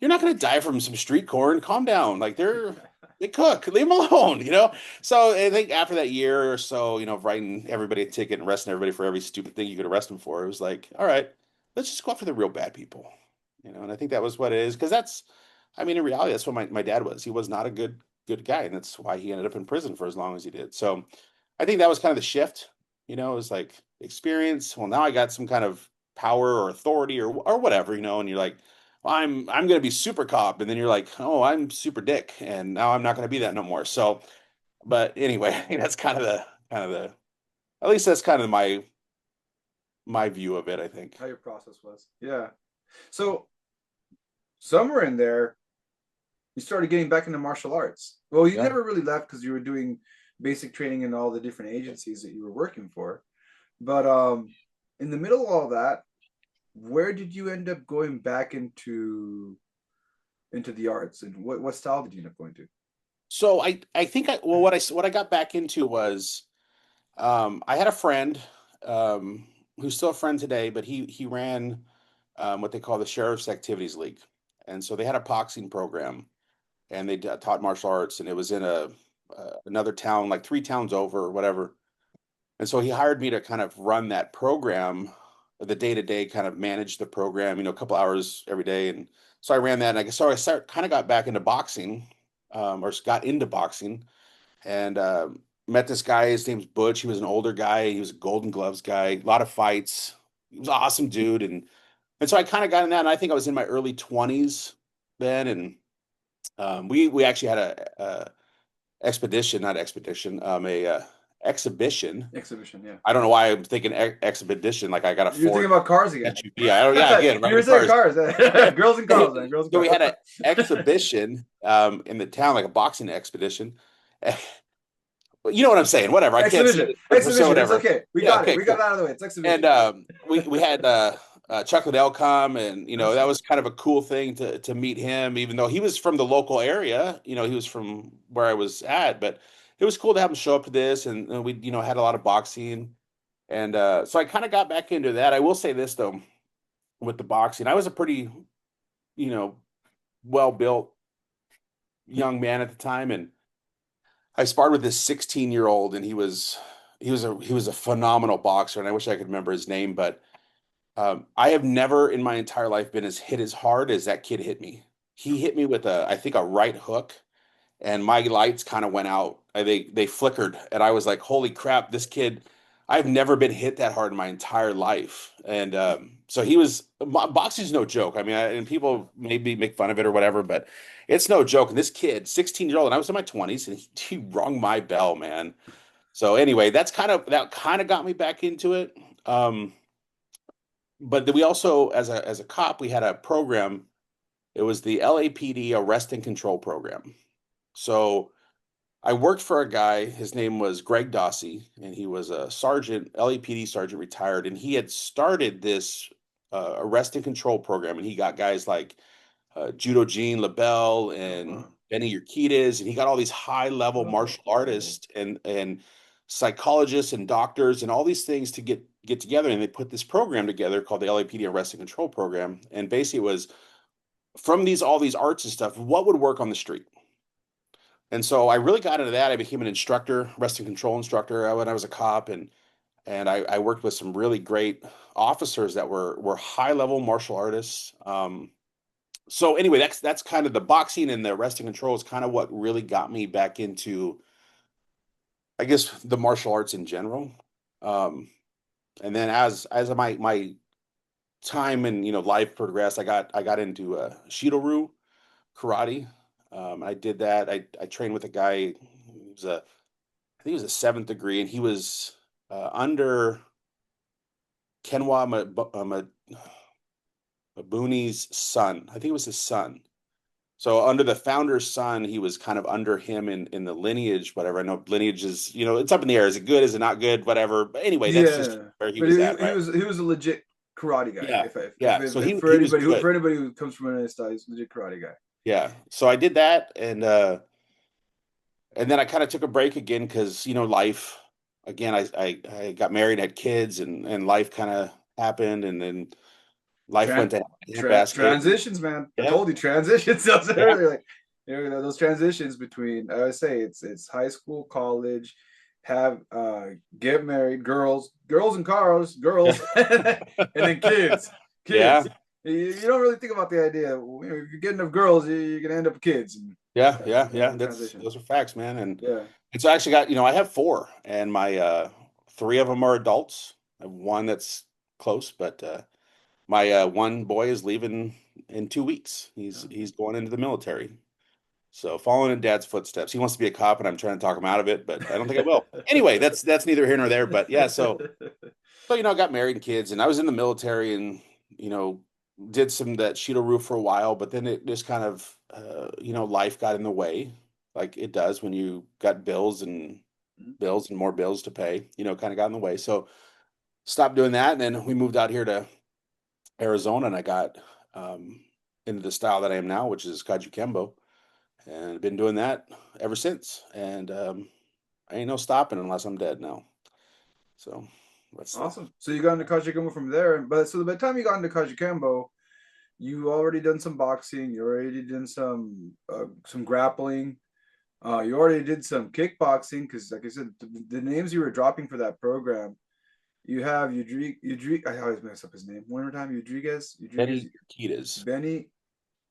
you're not going to die from some street corn. Calm down. Like, they cook. Leave them alone. So I think after that year or so, of writing everybody a ticket and arresting everybody for every stupid thing you could arrest them for, it was like, all right, let's just go after the real bad people. And I think that was what it is. Because I mean, in reality, that's what my dad was. He was not a good guy, and that's why he ended up in prison for as long as he did. So I think that was kind of the shift. It was like experience. Well, now I got some kind of power or authority or whatever, and you're like, well, I'm going to be super cop, and then you're like, oh, I'm super dick, and now I'm not going to be that no more. So, but anyway, I think that's kind of the at least that's kind of my view of it, I think. How your process was, yeah. So somewhere in there, you started getting back into martial arts. Well, you Yeah. never really left because you were doing basic training in all the different agencies that you were working for. But in the middle of all that, where did you end up going back into the arts, and what style did you end up going to? So I think well what I got back into was I had a friend who's still a friend today, but he ran what they call the Sheriff's Activities League, and so they had a boxing program, and they taught martial arts, and it was in another town, like 3 towns over or whatever. And so he hired me to kind of run that program, the day to day, kind of manage the program, a couple hours every day, and so I ran that, and kind of got back into boxing, or got into boxing, and met this guy. His name's Butch. He was an older guy. He was a Golden Gloves guy. A lot of fights. He was an awesome dude, and so I kind of got in that. And I think I was in my early 20s then, and we actually had expedition, not expedition, exhibition. Exhibition, yeah. I don't know why I'm thinking expedition. Like I got a You're thinking about cars again. SUV. I don't. Yeah, again, you were saying cars. Girls and cars, man. Girls and So we cars. had an exhibition in the town, like a boxing exhibition. You know what I'm saying? Whatever. I can't say Exhibition. it. Exhibition. Whatever. It's okay. We Yeah, got okay, it. We cool. got it out of the way. It's exhibition. And we had Chuck Liddell come, and that was kind of a cool thing to meet him, even though he was from the local area. He was from where I was at, but it was cool to have him show up to this, and we had a lot of boxing, and so I kind of got back into that. I will say this though, with the boxing, I was a pretty well built young man at the time, and I sparred with this 16-year-old, and he was a phenomenal boxer, and I wish I could remember his name, but I have never in my entire life been hit as hard as that kid hit me. He hit me with I think a right hook, and my lights kind of went out. They flickered, and I was like, "Holy crap! This kid! I've never been hit that hard in my entire life." And so boxing's no joke. I mean, and people maybe make fun of it or whatever, but it's no joke. And this kid, 16-year-old, and I was in my 20s, and he rung my bell, man. So anyway, that kind of got me back into it. But we also, as a cop, we had a program. It was the LAPD Arrest and Control Program. So I worked for a guy. His name was Greg Dossie, and he was a sergeant, LAPD sergeant, retired, and he had started this arrest and control program, and he got guys like Judo Gene LaBelle and Benny Urquidez, and he got all these high-level martial artists and psychologists and doctors and all these things to get together, and they put this program together called the LAPD Arrest and Control Program, and basically it was from all these arts and stuff, what would work on the street. And so I really got into that. I became an instructor, arrest and control instructor when I was a cop, and I worked with some really great officers that were high-level martial artists. So anyway, that's kind of the boxing and the arrest and control is kind of what really got me back into, I guess, the martial arts in general. And then as my time and life progressed, I got into Shido-ryu karate. I did that. I trained with a guy who was I think he was a 7th degree, and he was under Kenwa Mabuni's son. I think it was his son. So under the founder's son, he was kind of under him in the lineage, whatever. I know lineage is, it's up in the air. Is it good? Is it not good? Whatever. But anyway, that's just where he was at. Right? He was a legit karate guy. Yeah. So for anybody who comes from an style, he's a legit karate guy. Yeah. So I did that, and then I kind of took a break again because life. Again, I got married, had kids, and life kind of happened, and then life went to transitions, man. Yeah. I told you transitions. Earlier, those transitions between. I always say it's high school, college, get married, girls and cars, and then kids. Yeah. You don't really think about the idea. If you get enough girls, you're gonna end up with kids. Yeah. Those are facts, man. And it's actually got I have 4, and my 3 of them are adults. I have 1 that's close, but my one boy is leaving in 2 weeks. He's going into the military. So following in Dad's footsteps. He wants to be a cop, and I'm trying to talk him out of it, but I don't think I will. Anyway, that's neither here nor there. But yeah, so I got married and kids, and I was in the military, and did some that Shido-ryu for a while, but then it just kind of life got in the way, like it does when you got bills and more bills to pay. Kind of got in the way. So stopped doing that, and then we moved out here to Arizona, and I got into the style that I am now, which is Kajukenbo, and I've been doing that ever since. And I ain't no stopping unless I'm dead now. So that's awesome. So you got into Kajukenbo from there, but by the time you got into Kajukenbo, you already done some boxing, you already did some grappling, you already did some kickboxing, because like I said, the names you were dropping for that program. You have Udriguez. I always mess up his name. One more time, Udriguez. Benny Urquidez. Benny.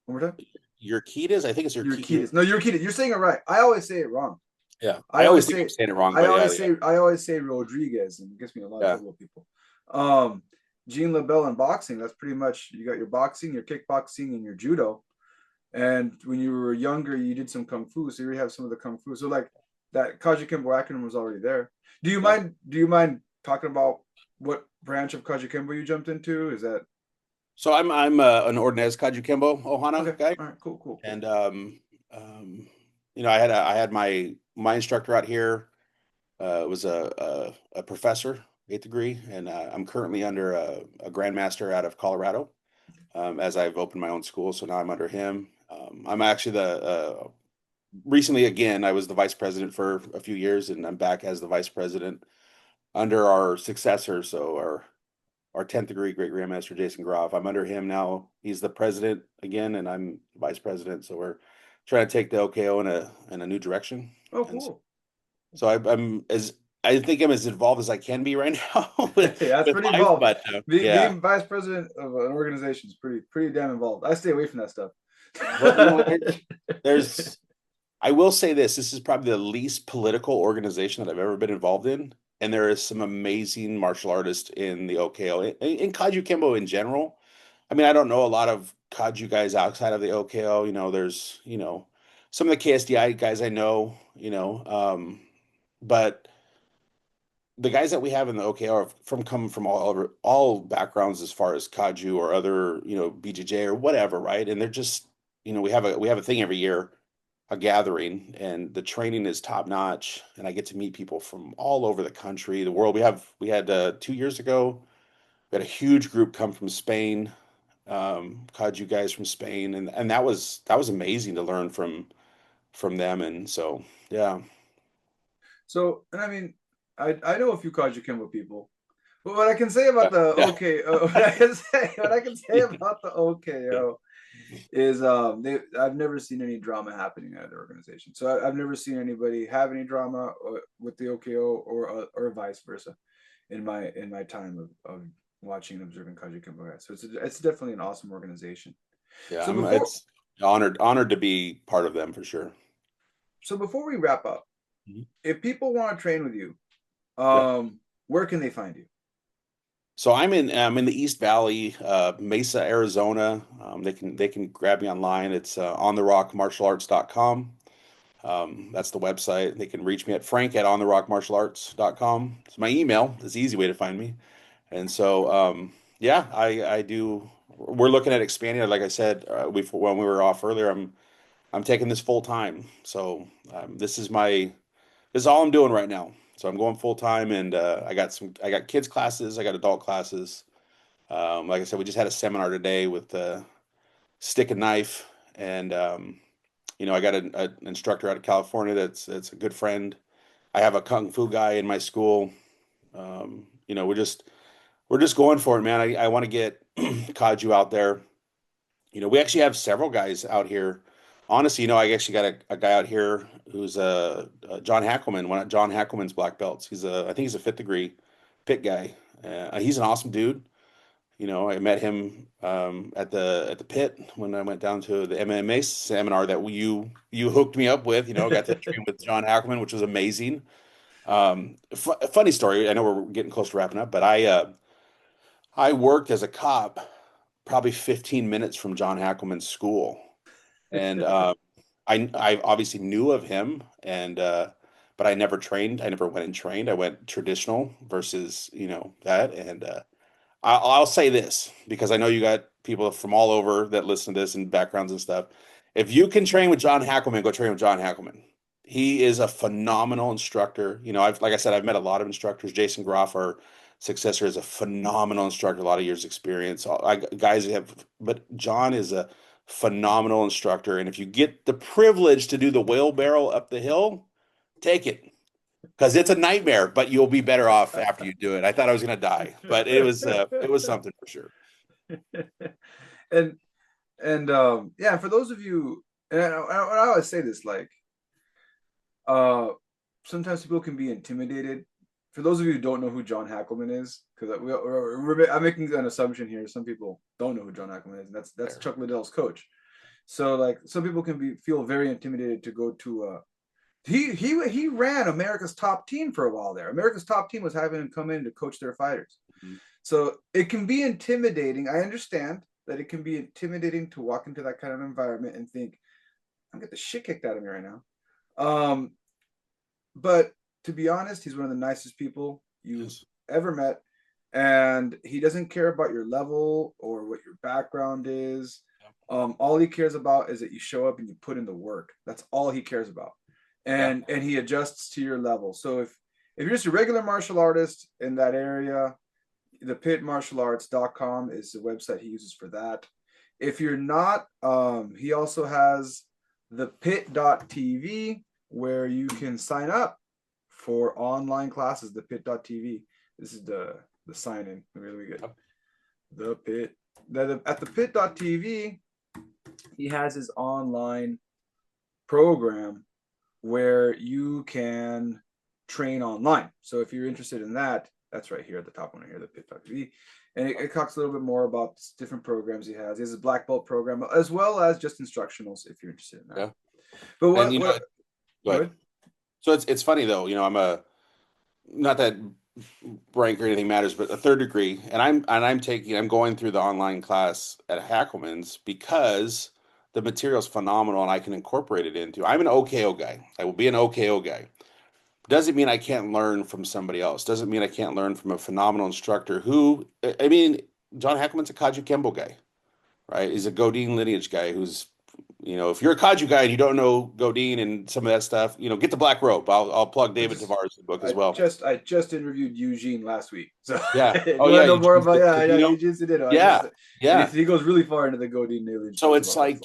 One more time. Urquidez. I think it's Urquidez. No, Urquidez. You're saying it right. I always say it wrong. Yeah, I always think I'm saying it wrong. I always say Rodriguez, and it gets me a lot of trouble, people. Gene LaBelle in boxing. That's pretty much, you got your boxing, your kickboxing, and your judo. And when you were younger, you did some kung fu, so you already have some of the kung fu. So like that Kajukenbo acronym was already there. Do you Yeah. mind? Do you mind talking about what branch of Kajukenbo you jumped into? Is that So I'm an Ordinez Kajukenbo okay? Ohana guy, All right, cool. and um, I had my instructor out here was a professor, 8th degree, and I'm currently under a grandmaster out of Colorado. As I've opened my own school, so now I'm under him. I'm actually the recently again I was the vice president for a few years, and I'm back as the vice president under our successor. So our 10th degree great grandmaster Jason Groff. I'm under him now. He's the president again, and I'm vice president. So we're trying to take the OKO in a new direction. Oh, And cool. so I'm as I think I'm as involved as I can be right now Yeah, with that's pretty life, involved. but yeah. Being vice president of an organization is pretty damn involved. I stay away from that stuff. Well, there's I will say this. This is probably the least political organization that I've ever been involved in. And there is some amazing martial artists in the OKO, in Kajukenbo in general. I mean, I don't know a lot of Kaju guys outside of the OKO. There's, some of the KSDI guys I know, but the guys that we have in the OKO are come from all backgrounds as far as Kaju or other, BJJ or whatever, right? And they're just, we have a thing every year, a gathering, and the training is top notch, and I get to meet people from all over the country, the world. We had 2 years ago, we had a huge group come from Spain, Kaju guys from Spain, and that was amazing to learn from them, and so yeah. So, and I mean, I know a few Kajukenbo people, but what I can say about the Yeah. OKO, what I can say about the OKO is I've never seen any drama happening at the organization. So I've never seen anybody have any drama with the OKO or vice versa in my time of watching and observing Kajukenbo. So it's definitely an awesome organization. Yeah, So before it's honored to be part of them for sure. so before we wrap up, Mhm. if people want to train with you, Yeah. where can they find you? So I'm in the East Valley, Mesa, Arizona. They can grab me online. It's ontherockmartialarts.com. That's the website. They can reach me at frank@ontherockmartialarts.com. It's my email. It's the easy way to find me. And so yeah, I do. We're looking at expanding it. Like I said, when we were off earlier, I'm taking this full time. So this is all I'm doing right now. So I'm going full time, and I got kids classes, I got adult classes. Like I said, we just had a seminar today with stick and knife, and I got an instructor out of California that's a good friend. I have a kung fu guy in my school. We're just going for it, man. I want to get Kaju out there. We actually have several guys out here. Honestly, I actually got a guy out here who's John Hackelman, one of John Hackelman's black belts. I think he's a 5th degree pit guy. He's an awesome dude. I met him at the pit when I went down to the MMA seminar that you hooked me up with. Got to train with John Hackelman, which was amazing. Funny story. I know we're getting close to wrapping up, but I worked as a cop probably 15 minutes from John Hackelman's school, and I obviously knew of him, and but I never trained. I never went and trained. I went traditional versus that, and I'll say this because I know you got people from all over that listen to this and backgrounds and stuff. If you can train with John Hackelman, go train with John Hackelman. He is a phenomenal instructor. Like I said, I've met a lot of instructors. Jason Groff, our successor, is a phenomenal instructor, a lot of years experience. Guys have, but John is a phenomenal instructor. And if you get the privilege to do the wheelbarrow up the hill, take it because it's a nightmare, but you'll be better off after you do it. I thought I was gonna die, but it was something for sure. and yeah, for those of you, and I always say this, like uh sometimes people can be intimidated. For those of you who don't know who John Hackelman is, because I'm making an assumption here, some people don't know who John Hackelman is, and that's Chuck Liddell's coach. So like some people can feel very intimidated to go to he ran America's top team for a while there. America's top team was having him come in to coach their fighters. Mhm. So it can be intimidating. I understand. that it can be intimidating to walk into that kind of environment and think, I'm getting the shit kicked out of me right now. But to be honest, he's one of the nicest people you've ever met. And he doesn't care about your level or what your background is. All he cares about is that you show up and you put in the work. That's all he cares about. And he adjusts to your level. So if you're just a regular martial artist in that area, the pitmartialarts.com is the website he uses for that. If you're not, he also has the pit.tv where you can sign up for online classes, the pit.tv. This is the sign in, really good. The pit. At the pit.tv, he has his online program where you can train online. So if you're interested in that, that's right here at the top one here, the pit.tv. And it talks a little bit more about different programs he has. He has a black belt program as well as just instructionals if you're interested in that. Yeah. But go ahead. So it's funny though, I'm not that rank or anything matters, but a third degree, and I'm going through the online class at Hackelman's because the material is phenomenal and I can incorporate it into. I'm an OKO guy. I will be an OKO guy. Doesn't mean I can't learn from somebody else. Doesn't mean I can't learn from a phenomenal instructor who, John Hackelman's a Kajukenbo guy, right? He's a Godine lineage guy who's, if you're a Kaju guy and you don't know Godine and some of that stuff, get the black rope. I'll plug David Tavares' book as well. I just interviewed Eugene last week. So yeah. You want to know more about Eugene Cedeno. Yeah. He goes really far into the Godine lineage. So it's like,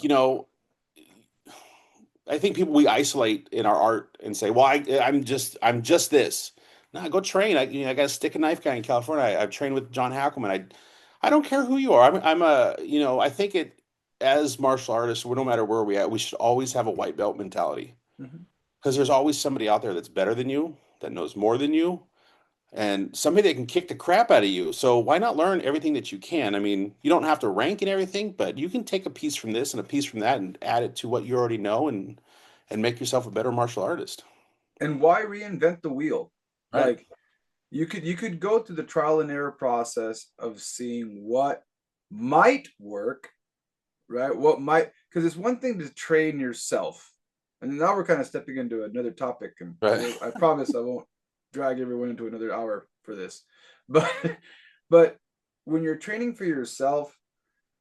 I think we isolate in our art and say, well, I'm just this. No, go train. I got a stick and knife guy in California. I've trained with John Hackelman. I don't care who you are. I think as martial artists, no matter where we're at, we should always have a white belt mentality. Because there's always somebody out there that's better than you, that knows more than you, and somebody that can kick the crap out of you. So why not learn everything that you can? You don't have to rank in everything, but you can take a piece from this and a piece from that and add it to what you already know and make yourself a better martial artist. And why reinvent the wheel? Right. Like you could go through the trial and error process of seeing what might work, right? Because it's one thing to train yourself. And now we're kind of stepping into another topic, and I promise I won't drag everyone into another hour for this. But when you're training for yourself,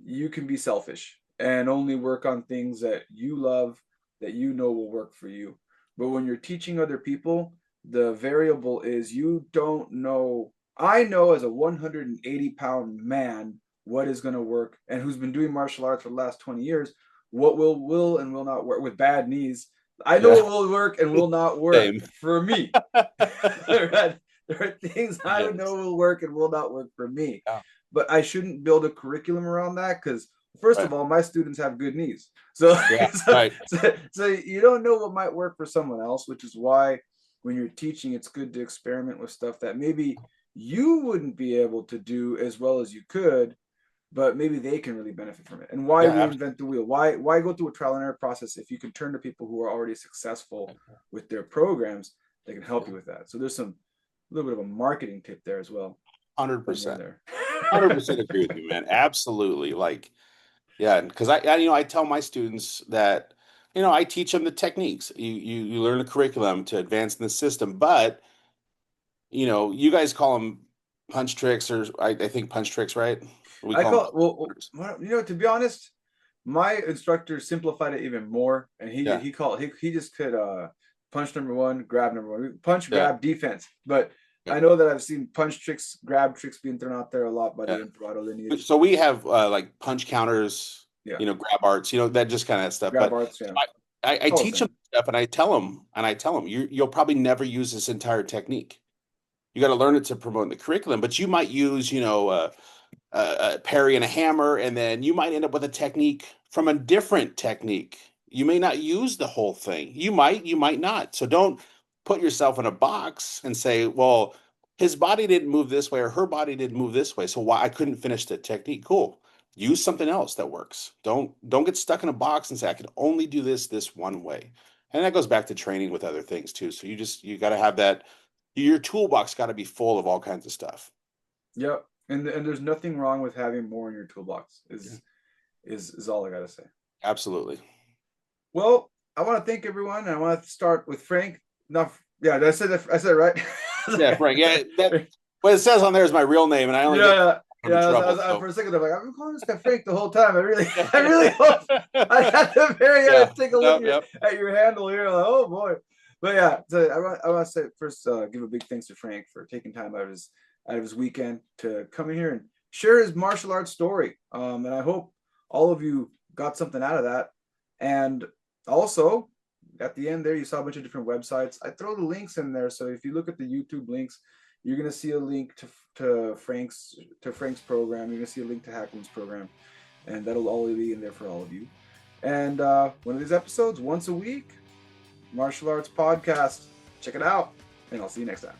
you can be selfish and only work on things that you love, that you know will work for you. But when you're teaching other people, the variable is you don't know. I know as a 180-pound man what is going to work, and who's been doing martial arts for the last 20 years, what will and will not work with bad knees. I know what will work and will not work for me. There are things I know will work and will not work for me. But I shouldn't build a curriculum around that because, first of all, my students have good knees. So you don't know what might work for someone else, which is why when you're teaching, it's good to experiment with stuff that maybe you wouldn't be able to do as well as you could, but maybe they can really benefit from it. And why reinvent the wheel? Why go through a trial and error process if you can turn to people who are already successful with their programs that can help you with that? So there's a little bit of a marketing tip there as well. 100%. 100% agree with you, man. Absolutely. Because I tell my students that, I teach them the techniques. You learn a curriculum to advance in the system, but you guys call them punch tricks, or I think punch tricks, right? To be honest, my instructor simplified it even more, and he just could punch number one, grab number one, punch, grab, defense. But I know that I've seen punch tricks, grab tricks being thrown out there a lot by the Imperato lineage. So we have like punch counters, grab arts, that just kind of stuff. Grab arts, I teach them stuff, and I tell them, you'll probably never use this entire technique. You got to learn it to promote the curriculum, but you might use, a parry and a hammer, and then you might end up with a technique from a different technique. You may not use the whole thing. You might not. So don't put yourself in a box and say, well, his body didn't move this way or her body didn't move this way, so why I couldn't finish the technique. Cool. Use something else that works. Don't get stuck in a box and say, I can only do this one way. And that goes back to training with other things too. So you got to have that. Your toolbox got to be full of all kinds of stuff. Yep. And there's nothing wrong with having more in your toolbox. is all I gotta say. Absolutely. Well, I want to thank everyone, and I want to start with Frank. No, yeah, I said it right. Yeah, Frank. Yeah, what it says on there is my real name, and I only get in trouble. For a second, I'm like, I've been calling this guy Frank the whole time. I really hope I had the very end take a look at your handle here. Like, oh boy. But yeah, so I want to say first, give a big thanks to Frank for taking time out of his weekend to come in here and share his martial arts story. And I hope all of you got something out of that. And also, at the end there, you saw a bunch of different websites. I throw the links in there, so if you look at the YouTube links, you're gonna see a link to Frank's program. You're gonna see a link to Hackman's program, and that'll all be in there for all of you. And one of these episodes, once a week, martial arts podcast. Check it out, and I'll see you next time.